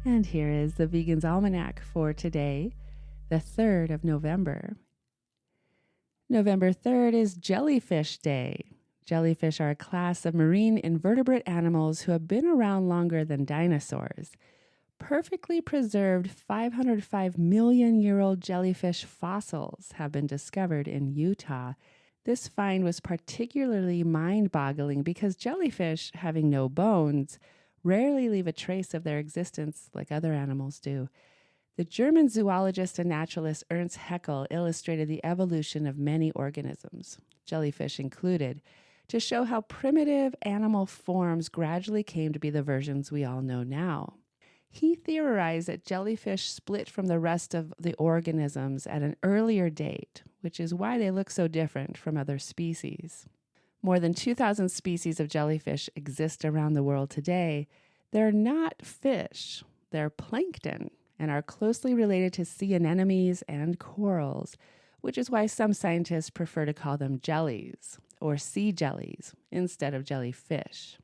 And here is the Vegan's Almanac for today, the 3rd of November. November 3rd is Jellyfish Day. Jellyfish are a class of marine invertebrate animals who have been around longer than dinosaurs. Perfectly preserved 505 million-year-old jellyfish fossils have been discovered in Utah. This find was particularly mind-boggling because jellyfish, having no bones, rarely leave a trace of their existence like other animals do. The German zoologist and naturalist Ernst Haeckel illustrated the evolution of many organisms, jellyfish included, to show how primitive animal forms gradually came to be the versions we all know now. He theorized that jellyfish split from the rest of the organisms at an earlier date, which is why they look so different from other species. More than 2,000 species of jellyfish exist around the world today. They're not fish, they're plankton, and are closely related to sea anemones and corals, which is why some scientists prefer to call them jellies or sea jellies instead of jellyfish.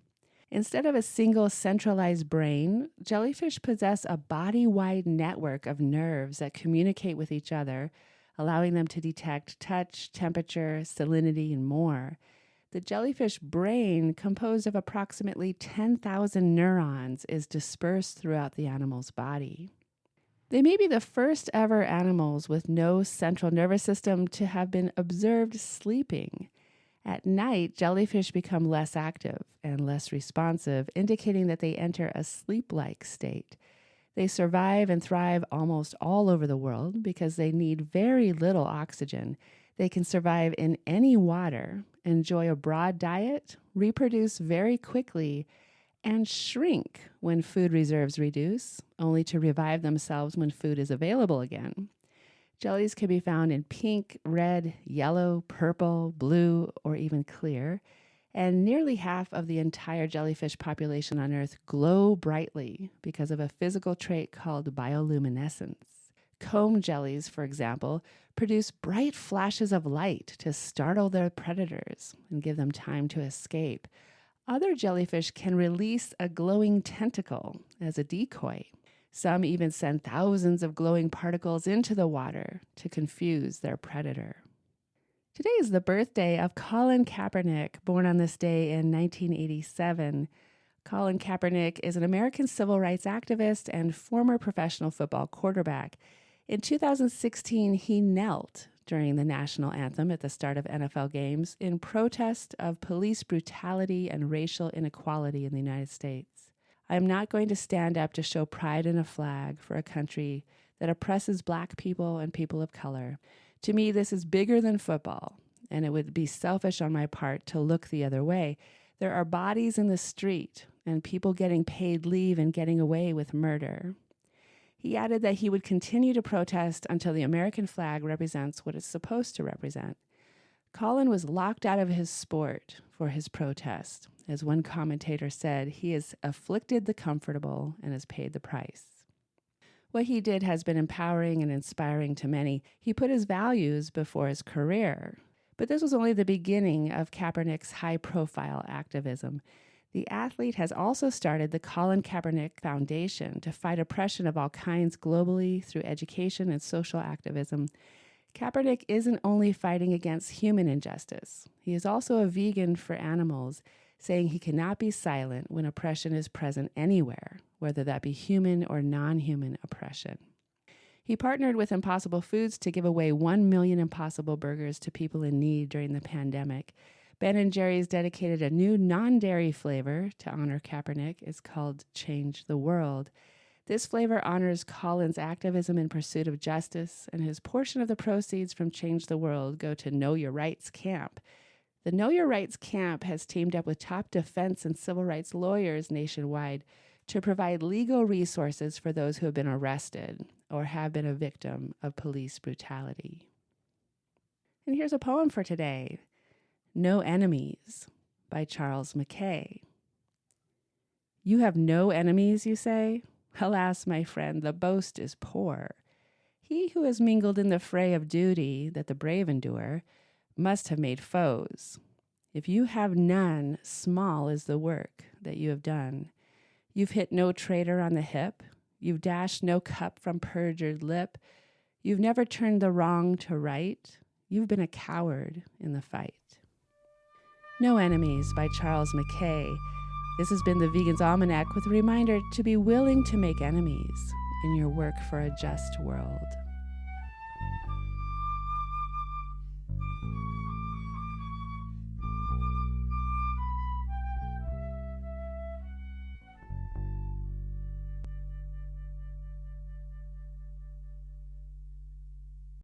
Instead of a single centralized brain, jellyfish possess a body-wide network of nerves that communicate with each other, allowing them to detect touch, temperature, salinity, and more. The jellyfish brain, composed of approximately 10,000 neurons, is dispersed throughout the animal's body. They may be the first ever animals with no central nervous system to have been observed sleeping. At night, jellyfish become less active and less responsive, indicating that they enter a sleep-like state. They survive and thrive almost all over the world because they need very little oxygen. They can survive in any water, enjoy a broad diet, reproduce very quickly, and shrink when food reserves reduce, only to revive themselves when food is available again. Jellies can be found in pink, red, yellow, purple, blue, or even clear, and nearly half of the entire jellyfish population on Earth glow brightly because of a physical trait called bioluminescence. Comb jellies, for example, produce bright flashes of light to startle their predators and give them time to escape. Other jellyfish can release a glowing tentacle as a decoy. Some even send thousands of glowing particles into the water to confuse their predator. Today is the birthday of Colin Kaepernick, born on this day in 1987. Colin Kaepernick is an American civil rights activist and former professional football quarterback. In 2016, he knelt during the national anthem at the start of NFL games in protest of police brutality and racial inequality in the United States. I am not going to stand up to show pride in a flag for a country that oppresses Black people and people of color. To me, this is bigger than football, and it would be selfish on my part to look the other way. There are bodies in the street and people getting paid leave and getting away with murder. He added that he would continue to protest until the American flag represents what it's supposed to represent. Colin was locked out of his sport for his protest. As one commentator said, he has afflicted the comfortable and has paid the price. What he did has been empowering and inspiring to many. He put his values before his career. But this was only the beginning of Kaepernick's high-profile activism. The athlete has also started the Colin Kaepernick Foundation to fight oppression of all kinds globally through education and social activism. Kaepernick isn't only fighting against human injustice. He is also a vegan for animals, saying he cannot be silent when oppression is present anywhere, whether that be human or non-human oppression. He partnered with Impossible Foods to give away 1 million Impossible Burgers to people in need during the pandemic. Ben & Jerry's dedicated a new non-dairy flavor to honor Kaepernick. It's called Change the World. This flavor honors Colin's activism in pursuit of justice, and his portion of the proceeds from Change the World go to Know Your Rights Camp. The Know Your Rights Camp has teamed up with top defense and civil rights lawyers nationwide to provide legal resources for those who have been arrested or have been a victim of police brutality. And here's a poem for today. No Enemies by Charles Mackay. You have no enemies, you say? Alas, my friend, the boast is poor. He who has mingled in the fray of duty that the brave endure must have made foes. If you have none, small is the work that you have done. You've hit no traitor on the hip. You've dashed no cup from perjured lip. You've never turned the wrong to right. You've been a coward in the fight. No Enemies by Charles Mackay. This has been the Vegan's Almanac with a reminder to be willing to make enemies in your work for a just world.